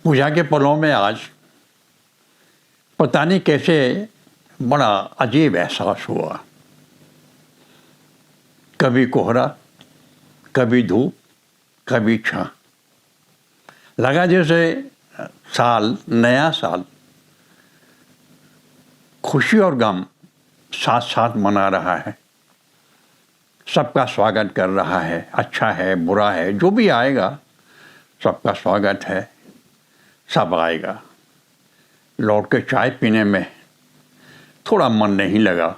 पूजा के पलों में आज पता नहीं कैसे बड़ा अजीब एहसास हुआ। कभी कोहरा, कभी धूप, कभी छां। लगा जैसे साल, नया साल खुशी और गम साथ साथ मना रहा है, सबका स्वागत कर रहा है। अच्छा है, बुरा है, जो भी आएगा सबका स्वागत है, सब आएगा। लौट के चाय पीने में थोड़ा मन नहीं लगा।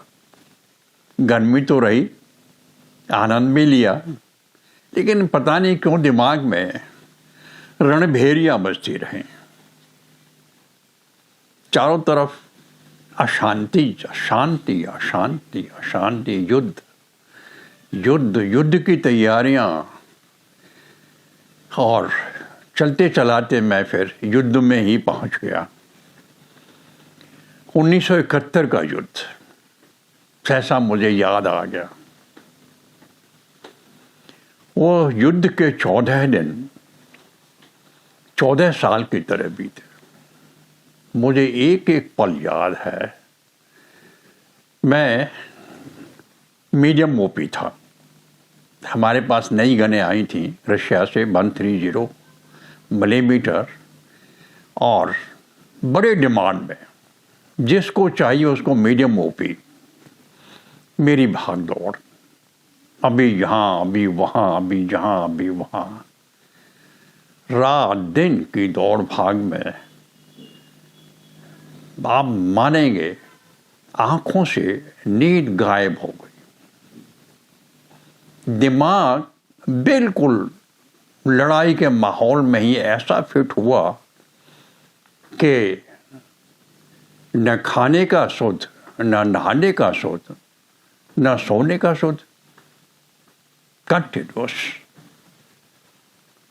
गर्मी तो रही, आनंद भी लिया, लेकिन पता नहीं क्यों दिमाग में रणभेरियां बजती रहीं। चारों तरफ अशांति, अशांति, अशांति, अशांति, युद्ध, युद्ध, युद्ध की तैयारियां। और चलते चलाते मैं फिर युद्ध में ही पहुंच गया। 1971 का युद्ध सहसा मुझे याद आ गया। वो युद्ध के 14 दिन 14 साल की तरह बीते। मुझे एक एक पल याद है। मैं मीडियम ओपी था। हमारे पास नई गनें आई थी रशिया से, 130 मिलीमीटर, और बड़े डिमांड में। जिसको चाहिए उसको मीडियम ओपी। मेरी भाग दौड़, अभी यहाँ, अभी वहाँ, अभी यहाँ, अभी वहाँ, रात दिन की दौड़ भाग में आप मानेंगे आंखों से नींद गायब हो गई। दिमाग बिल्कुल लड़ाई के माहौल में ही ऐसा फिट हुआ कि न खाने का सुध, न नहाने का सुध, न सोने का सुध। कंटिन्यूअस।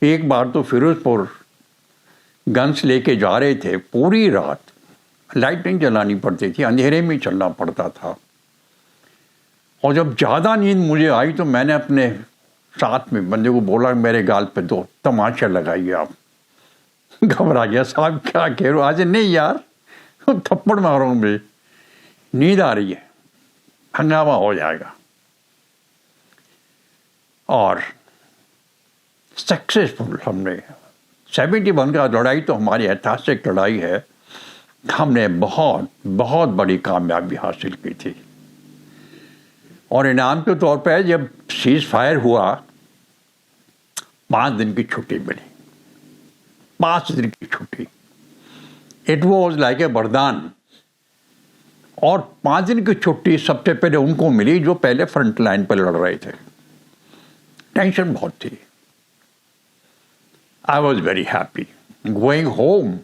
एक बार तो फिरोजपुर गन्स लेके जा रहे थे, पूरी रात लाइट नहीं जलानी पड़ती थी, अंधेरे में चलना पड़ता था। और जब ज़्यादा नींद मुझे आई तो मैंने अपने साथ में बंदे को बोला, मेरे गाल पे 2 तमाचा लगाइए आप। घबरा गया, साहब क्या कह रहे हो? आज नहीं यार, थप्पड़ मारूंगी, नींद आ रही है, हंगामा हो जाएगा। और सक्सेसफुल हमने 71 का लड़ाई तो हमारी ऐतिहासिक लड़ाई है। हमने बहुत बहुत बड़ी कामयाबी हासिल की थी। और इनाम के तौर पर जब सीज फायर हुआ, 5 दिन की छुट्टी मिली। 5 दिन की छुट्टी, इट वॉज लाइक ए वरदान। और 5 दिन की छुट्टी सबसे पहले उनको मिली जो पहले फ्रंट लाइन पर लड़ रहे थे। टेंशन बहुत थी। I was very happy going home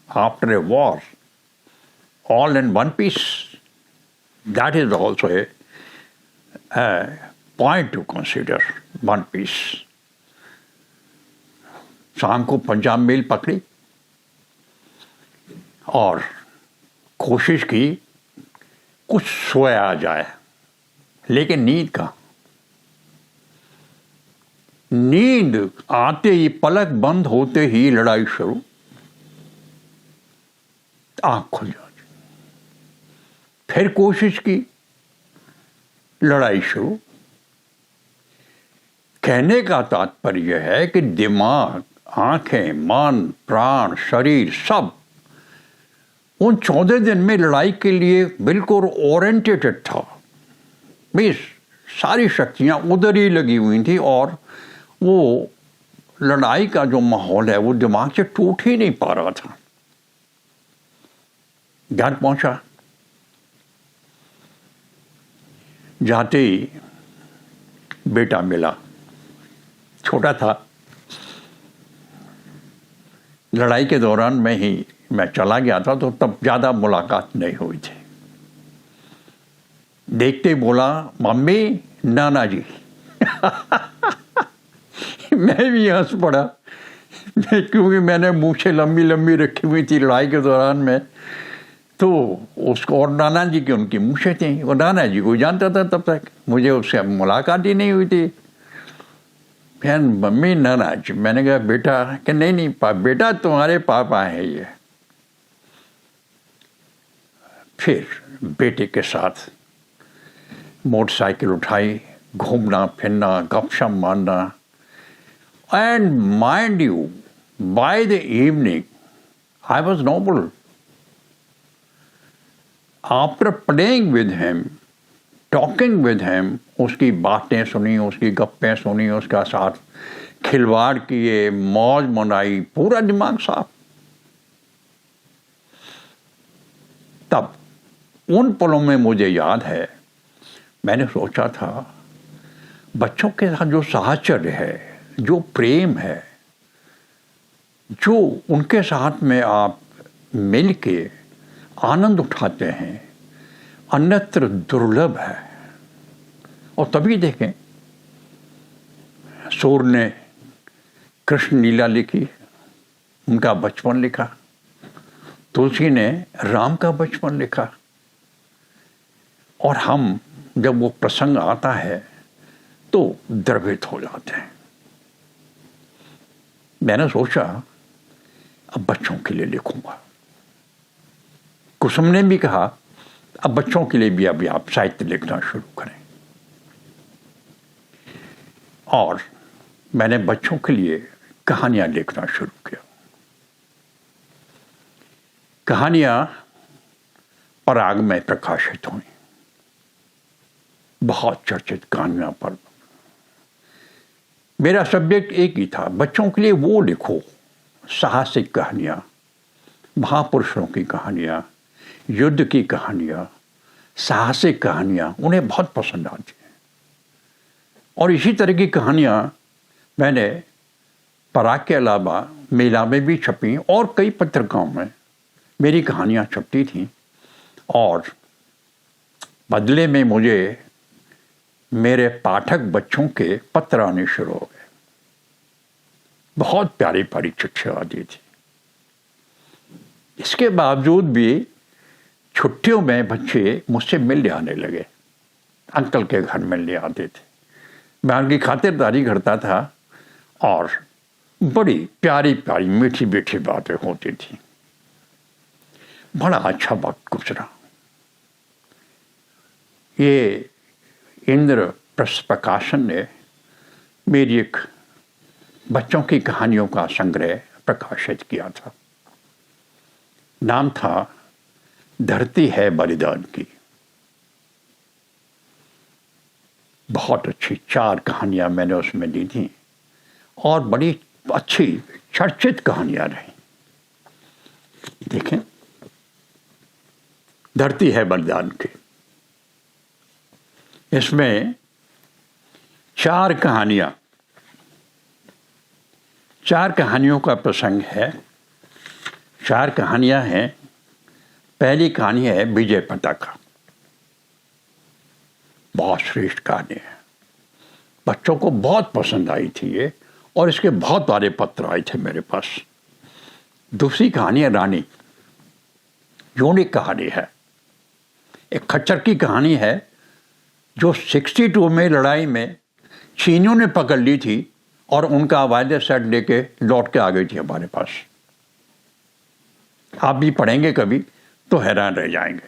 after a war, all in one peace. That is also a point to consider, one peace. शाम को पंजाब मेल पकड़ी और कोशिश की कुछ सोया जाए, लेकिन नींद का, नींद आते ही, पलक बंद होते ही लड़ाई शुरू। आंख खुल जाती, फिर कोशिश की, लड़ाई शुरू। कहने का तात्पर्य है कि दिमाग, आंखें, मन, प्राण, शरीर सब उन 14 दिन में लड़ाई के लिए बिल्कुल ओरिएंटेड था। बस सारी शक्तियां उधर ही लगी हुई थी। और वो लड़ाई का जो माहौल है वो दिमाग से टूट ही नहीं पा रहा था। घर पहुंचा, जाते ही बेटा मिला, छोटा था। लड़ाई के दौरान मैं चला गया था, तो तब ज़्यादा मुलाकात नहीं हुई थी। देखते ही बोला, मम्मी, नाना जी। मैं भी हंस पड़ा, क्योंकि मैंने मूछें लंबी लंबी रखी हुई थी लड़ाई के दौरान में। तो उसको, और नाना जी की उनकी मूछें थी, और नाना जी को जानता था तब तक, मुझे उससे मुलाकात ही नहीं हुई थी। फिर मम्मी नाराज। मैंने कहा बेटा, कि नहीं नहीं बेटा तुम्हारे पापा हैं ये। फिर बेटे के साथ मोटरसाइकिल उठाई, घूमना फिरना, गपशप मारना। And mind you, by the evening I was normal. After playing with him, talking with him, उसकी बातें सुनी, उसकी गप्पें सुनी, उसका साथ खिलवाड़ किए, मौज मनाई, पूरा दिमाग साफ। तब उन पलों में मुझे याद है, मैंने सोचा था बच्चों के साथ जो साहचर्य है, जो प्रेम है, जो उनके साथ में आप मिल के आनंद उठाते हैं, अन्यत्र दुर्लभ है। और तभी देखें, सूर ने कृष्ण लीला लिखी, उनका बचपन लिखा। तुलसी ने राम का बचपन लिखा। और हम जब वो प्रसंग आता है तो द्रवित हो जाते हैं। मैंने सोचा अब बच्चों के लिए लिखूंगा। कुसुम ने भी कहा अब बच्चों के लिए भी अभी आप साहित्य लिखना शुरू करें। और मैंने बच्चों के लिए कहानियां लिखना शुरू किया। कहानियां पराग में प्रकाशित हुई, बहुत चर्चित कहानियां पर। मेरा सब्जेक्ट एक ही था, बच्चों के लिए वो लिखो, साहसिक कहानियां, महापुरुषों की कहानियां, युद्ध की कहानियां, साहसिक कहानियां उन्हें बहुत पसंद आती हैं। और इसी तरह की कहानियां मैंने पराग के अलावा मेला में भी छपी और कई पत्रिकाओं में मेरी कहानियां छपती थीं। और बदले में मुझे मेरे पाठक बच्चों के पत्र आने शुरू हो गए। बहुत प्यारी प्यारी चिट्ठियां आती थी। इसके बावजूद भी छुट्टियों में बच्चे मुझसे मिलने आने लगे, अंकल के घर मिलने आते थे। मैं उनकी खातिरदारी करता था और बड़ी प्यारी प्यारी मीठी मीठी बातें होती थी। बड़ा अच्छा वक्त गुजरा। ये इंद्रप्रस्थ प्रकाशन ने मेरी एक बच्चों की कहानियों का संग्रह प्रकाशित किया था। नाम था धरती है बलिदान की। बहुत अच्छी 4 कहानियां मैंने उसमें दी थी और बड़ी अच्छी चर्चित कहानियां रही। देखें, धरती है बलिदान की, इसमें 4 कहानियां, 4 कहानियों का प्रसंग है। 4 कहानियां हैं। पहली कहानी है विजय पताका। बहुत श्रेष्ठ कहानी है, बच्चों को बहुत पसंद आई थी ये, और इसके बहुत सारे पत्र आए थे मेरे पास। दूसरी कहानी है रानी। यूनिक कहानी है, एक खच्चर की कहानी है जो 62 में लड़ाई में चीनियों ने पकड़ ली थी और उनका वायदे सेट लेके लौट के आ गई थी हमारे पास। आप भी पढ़ेंगे कभी तो हैरान रह जाएंगे।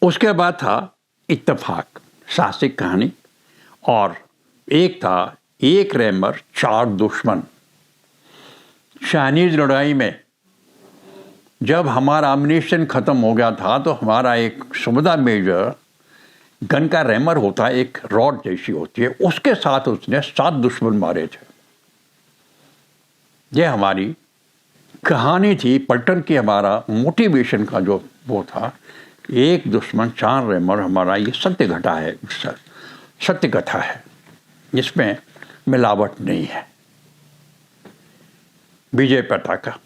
उसके बाद था इत्तेफाक, साहसिक कहानी। और एक था एक रैमर 4 दुश्मन। चाइनीज लड़ाई में जब हमारा अम्युनिशन खत्म हो गया था तो हमारा एक सुबेदार मेजर, गन का रैमर होता है, एक रॉड जैसी होती है, उसके साथ उसने 7 दुश्मन मारे थे। यह हमारी कहानी थी पलटन की। हमारा मोटिवेशन का जो वो था, एक दुश्मन 4 रैमर। हमारा ये सत्य घटा है, सत्य कथा है, जिसमें मिलावट नहीं है। विजय पताका,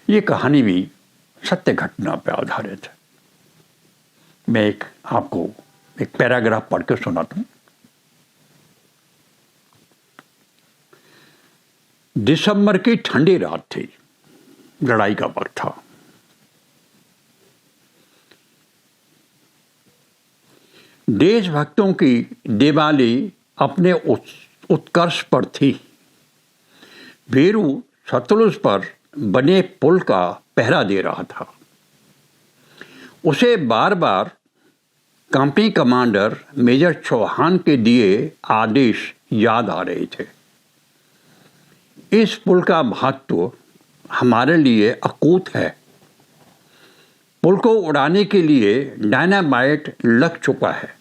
ये कहानी भी सत्य घटना पर आधारित है। मैं आपको एक पैराग्राफ पढ़ के सुनाता हूं। दिसंबर की ठंडी रात थी, लड़ाई का वक्त था। देशभक्तों की दिवाली अपने उत्कर्ष पर थी। वीरू सतलुज पर बने पुल का पहरा दे रहा था। उसे बार बार कंपनी कमांडर मेजर चौहान के दिए आदेश याद आ रहे थे। इस पुल का महत्व हमारे लिए अकूत है। पुल को उड़ाने के लिए डायनामाइट लग चुका है,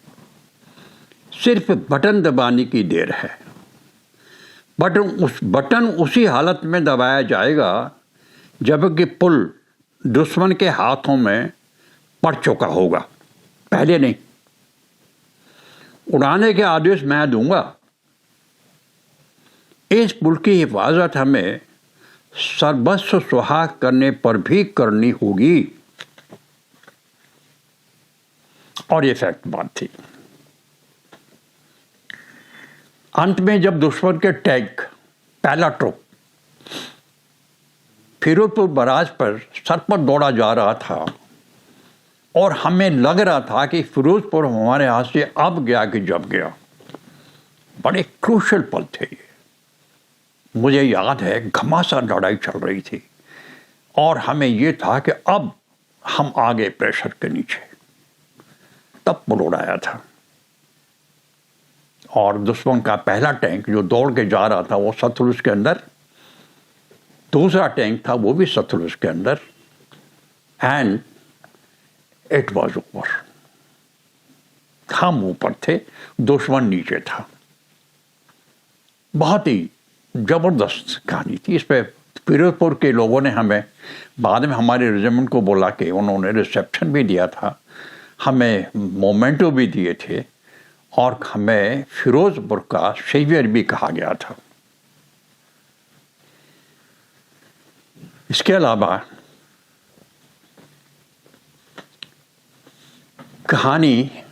सिर्फ बटन दबाने की देर है। बटन उसी हालत में दबाया जाएगा जबकि पुल दुश्मन के हाथों में पड़ चुका होगा, पहले नहीं। उड़ाने के आदेश मैं दूंगा। इस पुल की हिफाजत हमें सर्वस्व सुहाग करने पर भी करनी होगी। और ये फैक्ट बात थी। अंत में जब दुश्मन के टैंक पहला ट्रुप फिरोजपुर बराज पर सर पर दौड़ा जा रहा था और हमें लग रहा था कि फिरोजपुर हमारे हाथ से अब गया कि जब गया, बड़े क्रूशल पल थे ये। मुझे याद है घमासान लड़ाई चल रही थी और हमें ये था कि अब हम आगे प्रेशर के नीचे। तब पुल उड़ाया था और दुश्मन का पहला टैंक जो दौड़ के जा रहा था वो सतलुज के अंदर, दूसरा टैंक था वो भी सतलुज के अंदर, एंड इट वॉज ओवर। हम ऊपर थे, दुश्मन नीचे था। बहुत ही जबरदस्त कहानी थी। इस पे फिरोजपुर के लोगों ने हमें बाद में हमारे रेजिमेंट को बोला कि उन्होंने रिसेप्शन भी दिया था, हमें मोमेंटो भी दिए थे और हमें फिरोजपुर का सेवियर भी कहा गया था। इसके अलावा कहानी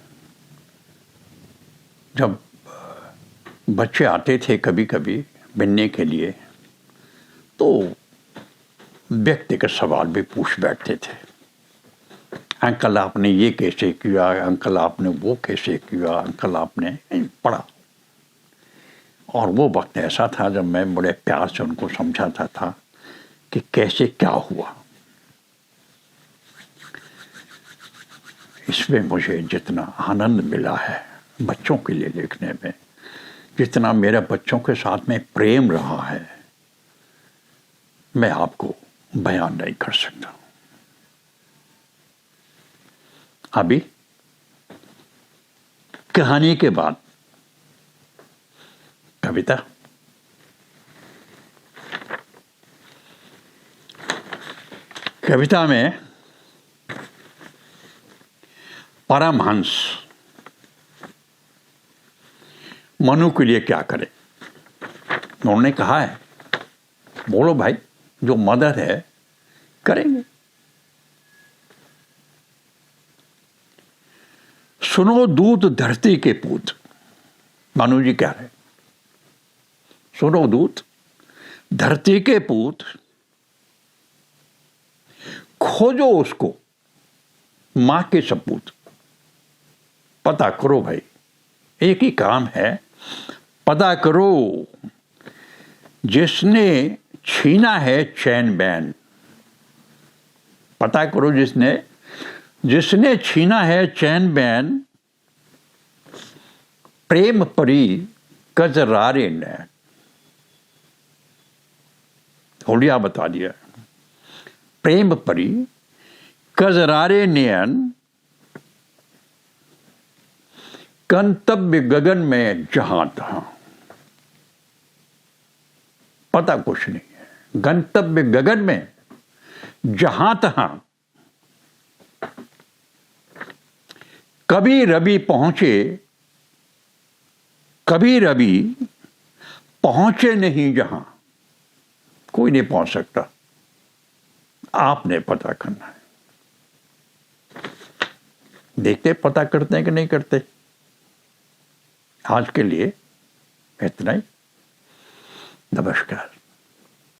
जब बच्चे आते थे कभी कभी मिलने के लिए तो व्यक्तिगत सवाल भी पूछ बैठते थे। अंकल आपने ये कैसे किया, अंकल आपने वो कैसे किया, अंकल आपने पढ़ा। और वो वक्त ऐसा था जब मैं बड़े प्यार से उनको समझाता था कि कैसे क्या हुआ। इसमें मुझे जितना आनंद मिला है बच्चों के लिए लिखने में, जितना मेरा बच्चों के साथ में प्रेम रहा है, मैं आपको बयान नहीं कर सकता। अभी कहानी के बाद कविता। कविता में परमहंस मनु के लिए क्या करे, उन्होंने कहा है बोलो भाई, जो मदद है करेंगे। सुनो दूत धरती के पूत, मनु जी क्या है, सुनो दूत धरती के पूत, खोजो उसको मां के सपूत। पता करो भाई, एक ही काम है, पता करो जिसने छीना है चैन बैन। पता करो जिसने छीना है चैन बैन, प्रेम परी कजरारे नैन। होलिया बता दिया, प्रेम परी कजरारे नयन, गंतव्य गगन में जहां तहां। पता कुछ नहीं है, गंतव्य गगन में जहां तहां। कभी रवि पहुंचे नहीं जहां, कोई नहीं पहुंच सकता, आपने पता करना है। देखते पता करते हैं कि नहीं करते। आज के लिए इतना ही। नमस्कार।